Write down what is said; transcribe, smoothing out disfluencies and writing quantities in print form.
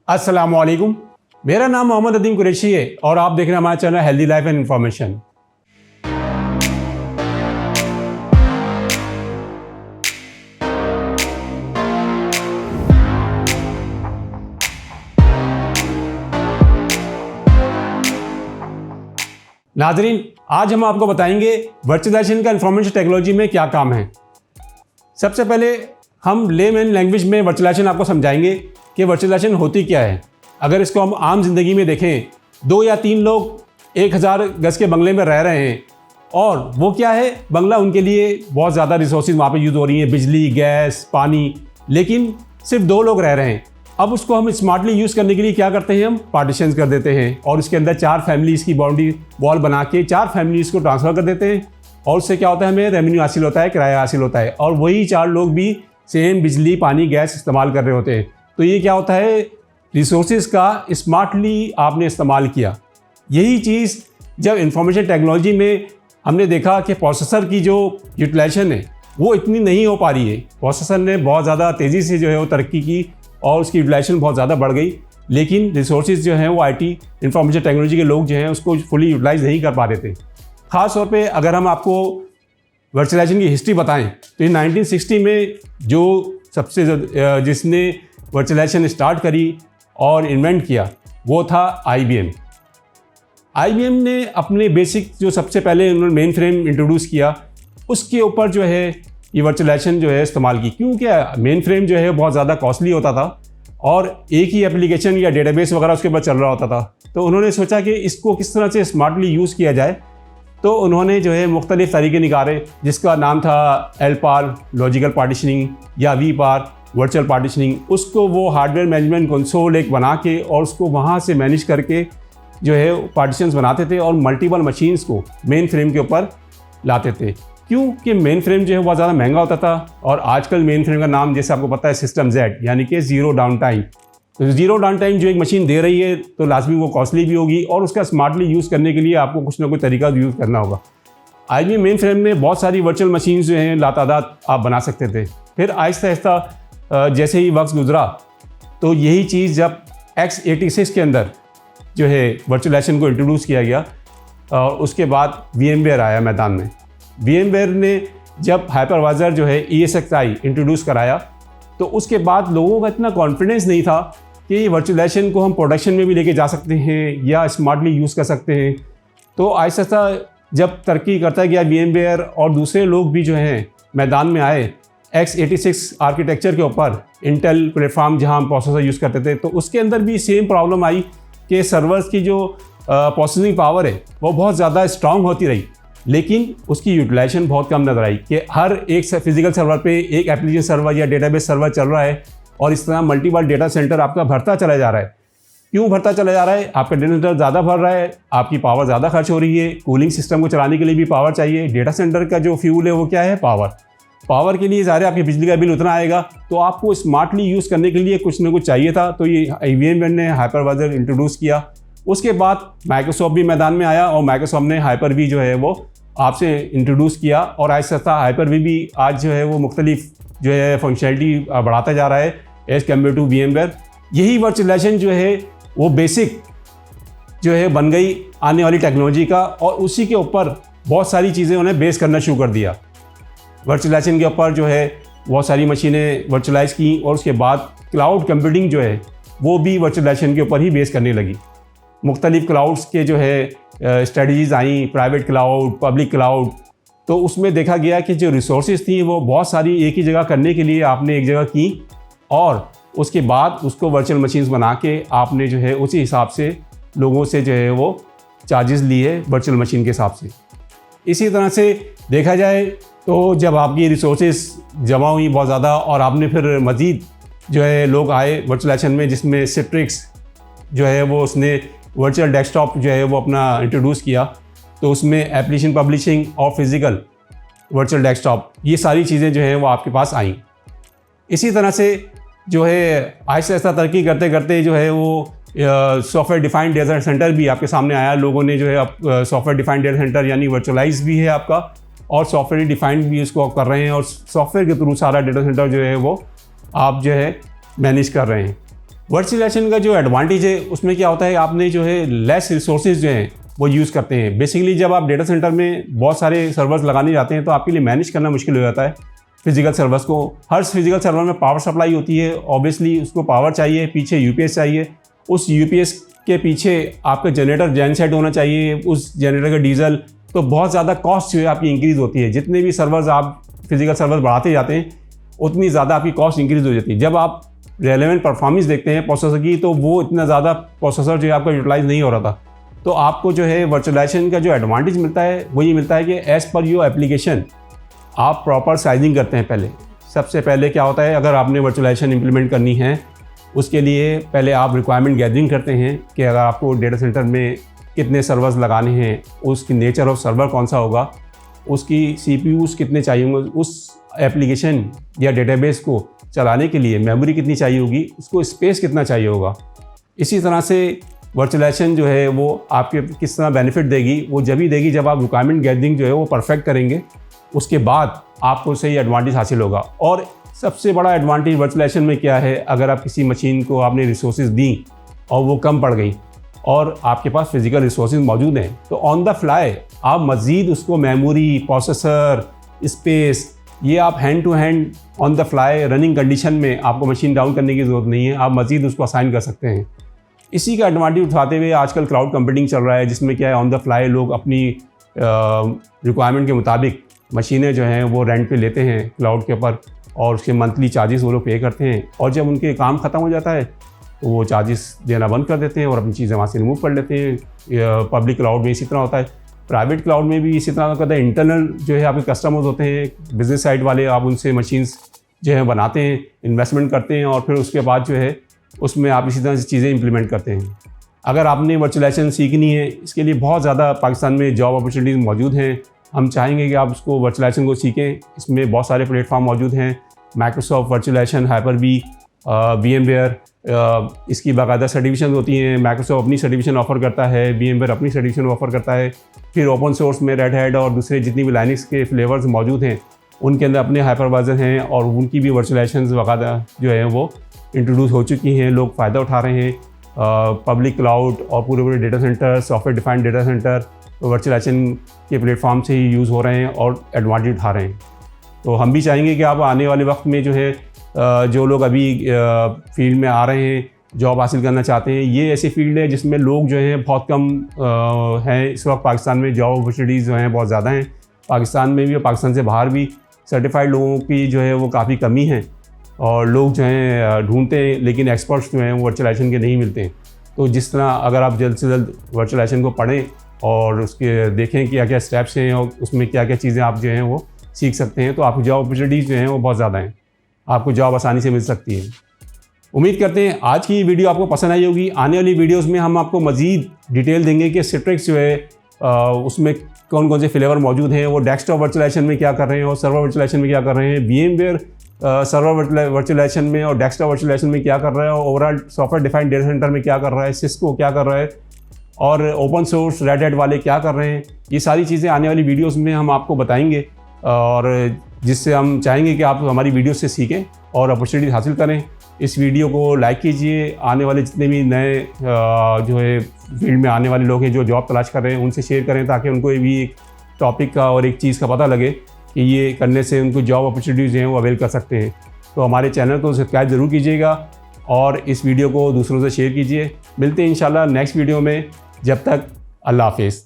अस्सलामुअलैकुम, मेरा नाम मोहम्मद अदीम कुरैशी है और आप देख रहे हैं हमारा channel healthy life and information. नाज़रीन, आज हम आपको बताएंगे वर्चुअलाइजेशन का इंफॉर्मेशन टेक्नोलॉजी में क्या काम है। सबसे पहले हम लेमैन लैंग्वेज में वर्चुअलाइजेशन आपको समझाएंगे कि वर्चुअलाइजेशन होती क्या है। अगर इसको हम आम जिंदगी में देखें, 2 या 3 लोग 1000 गज के बंगले में रह रहे हैं और वो क्या है, बंगला उनके लिए बहुत ज़्यादा रिसोर्सेज वहाँ पे यूज़ हो रही हैं, बिजली, गैस, पानी, लेकिन सिर्फ 2 लोग रह रहे हैं। अब उसको हम स्मार्टली यूज़ करने के लिए क्या करते हैं, हम पार्टीशंस कर देते हैं और उसके अंदर 4 फैमिलीज़ की बाउंड्री वॉल बना के 4 फैमिलीज़ को ट्रांसफ़र कर देते हैं और उससे क्या होता है, हमें रेवेन्यू हासिल होता है, किराया हासिल होता है और वही 4 लोग भी सेम बिजली, पानी, गैस इस्तेमाल कर रहे होते हैं। तो ये क्या होता है, रिसोर्सेज का स्मार्टली आपने इस्तेमाल किया। यही चीज़ जब इंफॉर्मेशन टेक्नोलॉजी में हमने देखा कि प्रोसेसर की जो यूटिलाइजेशन है वो इतनी नहीं हो पा रही है। प्रोसेसर ने बहुत ज़्यादा तेज़ी से जो है वो तरक्की की और उसकी यूटिलाइजेशन बहुत ज़्यादा बढ़ गई, लेकिन रिसोर्सेज जो हैं वो आईटी इंफॉर्मेशन टेक्नोलॉजी के लोग जो हैं उसको फुली यूटिलाइज नहीं कर पा रहे थे। ख़ास तौर पे अगर हम आपको वर्चुअलाइजेशन की हिस्ट्री बताएं तो ये 1960 में जो सबसे जिसने वर्चुअलाइजेशन स्टार्ट करी और इन्वेंट किया वो था IBM। IBM ने अपने बेसिक जो सबसे पहले उन्होंने मेन फ्रेम इंट्रोड्यूस किया, उसके ऊपर जो है ये वर्चुअलाइजेशन जो है इस्तेमाल की। क्योंकि मेन फ्रेम जो है बहुत ज़्यादा कॉस्टली होता था और एक ही एप्लीकेशन या डेटाबेस वगैरह उसके ऊपर चल रहा होता था। तो उन्होंने सोचा कि इसको किस तरह से स्मार्टली यूज़ किया जाए, तो उन्होंने जो है मुख्तलिफ तरीके निकाले, जिसका नाम था LPAR लॉजिकल पार्टीशनिंग या VPAR वर्चुअल पार्टीशनिंग। उसको वो हार्डवेयर मैनेजमेंट कंसोल एक बना के और उसको वहाँ से मैनेज करके जो है पार्टीशंस बनाते थे और मल्टीपल मशीन्स को मेन फ्रेम के ऊपर लाते थे। क्योंकि मेन फ्रेम जो है बहुत ज़्यादा महंगा होता था और आजकल मेन फ्रेम का नाम जैसे आपको पता है सिस्टम Z, यानी कि ज़ीरो डाउन टाइम। तो ज़ीरो डाउन टाइम जो एक मशीन दे रही है तो लाजमी वो कॉस्टली भी होगी और उसका स्मार्टली यूज़ करने के लिए आपको कुछ ना कुछ तरीका यूज़ करना होगा। IBM मेन फ्रेम में बहुत सारी वर्चुअल मशीन्स जो हैं लातादाद आप बना सकते थे। फिर आहिस्ता आहिस्ता जैसे ही वक्त गुजरा तो यही चीज़ जब x86 के अंदर जो है वर्चुअलाइजेशन को इंट्रोड्यूस किया गया और उसके बाद VMware आया मैदान में। VMware ने जब हाइपरवाइज़र जो है ESXi इंट्रोड्यूस कराया तो उसके बाद लोगों का इतना कॉन्फिडेंस नहीं था कि वर्चुअलाइजेशन को हम प्रोडक्शन में भी लेके जा सकते हैं या स्मार्टली यूज़ कर सकते हैं। तो आहिस्ता आहिस्ता जब तरक्की करता गया VMware और दूसरे लोग भी जो हैं मैदान में आए, x86 आर्किटेक्चर के ऊपर इंटेल प्लेटफॉर्म जहां हम प्रोसेसर यूज़ करते थे, तो उसके अंदर भी सेम प्रॉब्लम आई कि सर्वर्स की जो प्रोसेसिंग पावर है वो बहुत ज़्यादा स्ट्रांग होती रही, लेकिन उसकी यूटिलाइजेशन बहुत कम नजर आई कि हर एक फिजिकल सर्वर पे एक एप्लीकेशन सर्वर या डेटाबेस सर्वर चल रहा है और इस तरह मल्टीपल डेटा सेंटर आपका भरता चला जा रहा है। क्यों भरता चला जा रहा है? आपका डेटा सेंटर ज़्यादा भर रहा है, आपकी पावर ज़्यादा खर्च हो रही है, कूलिंग सिस्टम को चलाने के लिए भी पावर चाहिए। डेटा सेंटर का जो फ्यूल है वो क्या है? पावर के लिए ज़ाहिर आपकी बिजली का बिल उतना आएगा, तो आपको स्मार्टली यूज़ करने के लिए कुछ ना कुछ चाहिए था। तो ये IBM ने हाइपरवाइज़र इंट्रोड्यूस किया। उसके बाद माइक्रोसॉफ्ट भी मैदान में आया और माइक्रोसॉफ्ट ने हाइपर-वी जो है वो आपसे इंट्रोड्यूस किया और आहिस्ता आहिस्ता हाइपर-वी भी आज जो है वो मुख्तलिफ जो है फंक्शनलिटी बढ़ाता जा रहा है एज़ कम्पेयर टू VMware। यही वर्चुअलाइजेशन जो है वो बेसिक जो है बन गई आने वाली टेक्नोलॉजी का और उसी के ऊपर बहुत सारी चीज़ें उन्हें बेस करना शुरू कर दिया। वर्चुअलाइजेशन के ऊपर जो है बहुत सारी मशीनें वर्चुअलाइज की और उसके बाद क्लाउड कंप्यूटिंग जो है वो भी वर्चुअलाइजेशन के ऊपर ही बेस करने लगी। मुख्तलिफ क्लाउड्स के जो है स्ट्रेटजीज़ आई, प्राइवेट क्लाउड, पब्लिक क्लाउड। तो उसमें देखा गया कि जो रिसोर्सेज थी वो बहुत सारी एक ही जगह करने के लिए आपने एक जगह की और उसके बाद उसको वर्चुअल मशीन्स बना के आपने जो है उसी हिसाब से लोगों से जो है वो चार्जेस लिए वर्चुअल मशीन के हिसाब से। इसी तरह से देखा जाए तो जब आपकी रिसोर्सेज जमा हुई बहुत ज़्यादा और आपने फिर मज़ीद जो है लोग आए वर्चुअलाइजेशन में, जिसमें सिट्रिक्स जो है वो उसने वर्चुअल डेस्कटॉप जो है वो अपना इंट्रोड्यूस किया, तो उसमें एप्लीकेशन पब्लिशिंग और फिज़िकल वर्चुअल डेस्कटॉप ये सारी चीज़ें जो है वो आपके पास आईं। इसी तरह से जो है आहिस्ता आहिस्ता तरक्की करते करते जो है वो सॉफ्टवेयर डिफाइंड डेटा सेंटर भी आपके सामने आया। लोगों ने जो है अब सॉफ्टवेयर डिफाइंड डेटा सेंटर यानी वर्चुअलाइज भी है आपका और सॉफ्टवेयर डिफाइंड भी इसको कर रहे हैं और सॉफ्टवेयर के थ्रू सारा डेटा सेंटर जो है वो आप जो है मैनेज कर रहे हैं। वर्चुअलाइजेशन का जो एडवांटेज है उसमें क्या होता है, आपने जो है लेस रिसोर्सेज जो हैं वो यूज़ करते हैं। बेसिकली जब आप डेटा सेंटर में बहुत सारे सर्वर्स लगाने जाते हैं तो आपके लिए मैनेज करना मुश्किल हो जाता है फिजिकल सर्वर्स को। हर फिजिकल सर्वर में पावर सप्लाई होती है, ऑब्वियसली उसको पावर चाहिए, पीछे यूपीएस चाहिए, उस यूपीएस के पीछे आपका जनरेटर जैन सेट होना चाहिए, उस जनरेटर का डीजल, तो बहुत ज़्यादा कॉस्ट जो है आपकी इंक्रीज़ होती है। जितने भी सर्वर्स आप फिजिकल सर्वर्स बढ़ाते जाते हैं उतनी ज़्यादा आपकी कॉस्ट इंक्रीज़ हो जाती है। जब आप रेलेवेंट परफॉर्मेंस देखते हैं प्रोसेसर की तो वो इतना ज़्यादा प्रोसेसर जो है आपका यूटिलाइज नहीं हो रहा था। तो आपको जो है वर्चुअलाइजेशन का जो एडवांटेज मिलता है वो ये मिलता है कि एज़ पर योर एप्लीकेशन आप प्रॉपर साइजिंग करते हैं। पहले सबसे पहले क्या होता है, अगर आपने वर्चुअलाइजेशन इंप्लीमेंट करनी है उसके लिए पहले आप रिक्वायरमेंट गैदरिंग करते हैं कि अगर आपको डेटा सेंटर में कितने सर्वर्स लगाने हैं, उसकी नेचर ऑफ सर्वर कौन सा होगा, उसकी सीपीयूज़ कितने चाहिए होंगे, उस एप्लीकेशन या डेटाबेस को चलाने के लिए मेमोरी कितनी चाहिए होगी, उसको स्पेस कितना चाहिए होगा। इसी तरह से वर्चुअलाइजेशन जो है वो आपके किस तरह बेनिफिट देगी, वो जब ही देगी जब आप रिक्वायरमेंट गैदरिंग जो है वो परफेक्ट करेंगे, उसके बाद आपको सही एडवांटेज हासिल होगा। और सबसे बड़ा एडवांटेज वर्चुअलाइजेशन में क्या है, अगर आप किसी मशीन को आपने रिसोर्सेज दी और वो कम पड़ गई और आपके पास फिजिकल रिसोर्सेज मौजूद हैं तो ऑन द फ्लाई आप मज़ीद उसको मेमोरी, प्रोसेसर, स्पेस, ये आप hand to hand on the fly running condition में आपको मशीन डाउन करने की ज़रूरत नहीं है, आप मज़ीद उसको असाइन कर सकते हैं। इसी का एडवांटेज उठाते हुए आजकल क्लाउड कंप्यूटिंग चल रहा है, जिसमें क्या है ऑन द फ्लाई लोग अपनी रिक्वायरमेंट के मुताबिक मशीनें जो हैं वो रेंट पे लेते हैं क्लाउड के ऊपर और उसके मंथली चार्जेस वो लोग पे करते हैं, और जब उनके काम ख़त्म हो जाता है तो वो चार्जेस देना बंद कर देते हैं और अपनी चीज़ें वहाँ से रिमूव कर लेते हैं। पब्लिक क्लाउड में इसी तरह होता है, प्राइवेट क्लाउड में भी इसी तरह होता है। इंटरनल जो है आपके कस्टमर्स होते हैं, बिजनेस साइड वाले, आप उनसे मशीन्स जो है बनाते हैं, इन्वेस्टमेंट करते हैं और फिर उसके बाद जो है उसमें आप इसी तरह से चीज़ें इंप्लीमेंट करते हैं। अगर आपने वर्चुअलाइजेशन सीखनी है, इसके लिए बहुत ज़्यादा पाकिस्तान में जॉब अपॉर्चुनिटीज़ मौजूद हैं। हम चाहेंगे कि आप उसको वर्चुअलाइजेशन को सीखें। इसमें बहुत सारे प्लेटफॉर्म मौजूद हैं, माइक्रोसॉफ्ट वर्चुअलाइजेशन, हाइपर-वी, VMware, इसकी बाकायदा सर्टिफिकेशन होती हैं। माइक्रोसॉफ्ट अपनी सर्टिफिकेशन ऑफ़र करता है, VMware अपनी सर्टिफिकेशन ऑफ़र करता है। फिर ओपन सोर्स में रेड हैट और दूसरे जितनी भी लाइनक्स के फ्लेवर्स मौजूद हैं उनके अंदर अपने हाइपरवाइजर हैं और उनकी भी वर्चुअलाइजेशन बाकायदा जो है वो इंट्रोड्यूस हो चुकी हैं, लोग फ़ायदा उठा रहे हैं। पब्लिक क्लाउड और पूरे data centre, software defined data centre virtualisation के प्लेटफॉर्म से ही यूज़ हो रहे हैं और एडवांटेज उठा रहे हैं। तो हम भी चाहेंगे कि आप आने वाले वक्त में जो है जो लोग अभी फील्ड में आ रहे हैं, जॉब हासिल करना चाहते हैं, ये ऐसी फील्ड है जिसमें लोग जो हैं बहुत कम हैं। इस वक्त पाकिस्तान में जॉब अपॉर्चुनिटीज़ जो हैं बहुत ज़्यादा हैं, पाकिस्तान में भी और पाकिस्तान से बाहर भी। सर्टिफाइड लोगों की जो है वो काफ़ी कमी है और लोग जो हैं ढूंढते हैं, लेकिन एक्सपर्ट्स जो हैं वो वर्चुअलाइजेशन के नहीं मिलते हैं। तो जिस तरह अगर आप जल्द से जल्द वर्चुअलाइजेशन को पढ़ें और उसके देखें क्या क्या स्टेप्स हैं और उसमें क्या क्या चीज़ें आप जो हैं वो सीख सकते हैं, तो आपकी जॉब अपॉर्चुनिटीज़ जो हैं वो बहुत ज़्यादा हैं, आपको जॉब आसानी से मिल सकती है। उम्मीद करते हैं आज की वीडियो आपको पसंद आई होगी। आने वाली वीडियोस में हम आपको मज़ीद डिटेल देंगे कि सिट्रिक्स जो है उसमें कौन कौन से फ्लेवर मौजूद हैं, वो डेस्कटॉप वर्चुअलाइजेशन में क्या कर रहे हैं और सर्वर वर्चुअलाइजेशन में क्या कर रहे हैं, VMware सर्वर वर्चुअलाइजेशन में और डेस्कटॉप वर्चुअलाइजेशन में क्या कर रहा है, और overall software defined data centre में क्या कर रहा है, सिस्को क्या कर रहा है और ओपन सोर्स रेड हैट वाले क्या कर रहे हैं। ये सारी चीज़ें आने वाली वीडियोस में हम आपको बताएंगे और जिससे हम चाहेंगे कि आप हमारी वीडियो से सीखें और अपॉर्चुनिटी हासिल करें। इस वीडियो को लाइक कीजिए, आने वाले जितने भी नए जो है फील्ड में आने वाले लोग हैं जो जॉब तलाश कर रहे हैं उनसे शेयर करें, ताकि उनको भी एक टॉपिक का और एक चीज़ का पता लगे कि ये करने से उनको जॉब अपॉर्चुनिटीज़ हैं वो अवेल कर सकते हैं। तो हमारे चैनल को सब्सक्राइब ज़रूर कीजिएगा और इस वीडियो को दूसरों से शेयर कीजिए। मिलते हैं इंशाल्लाह नेक्स्ट वीडियो में। जब तक अल्लाह हाफिज़।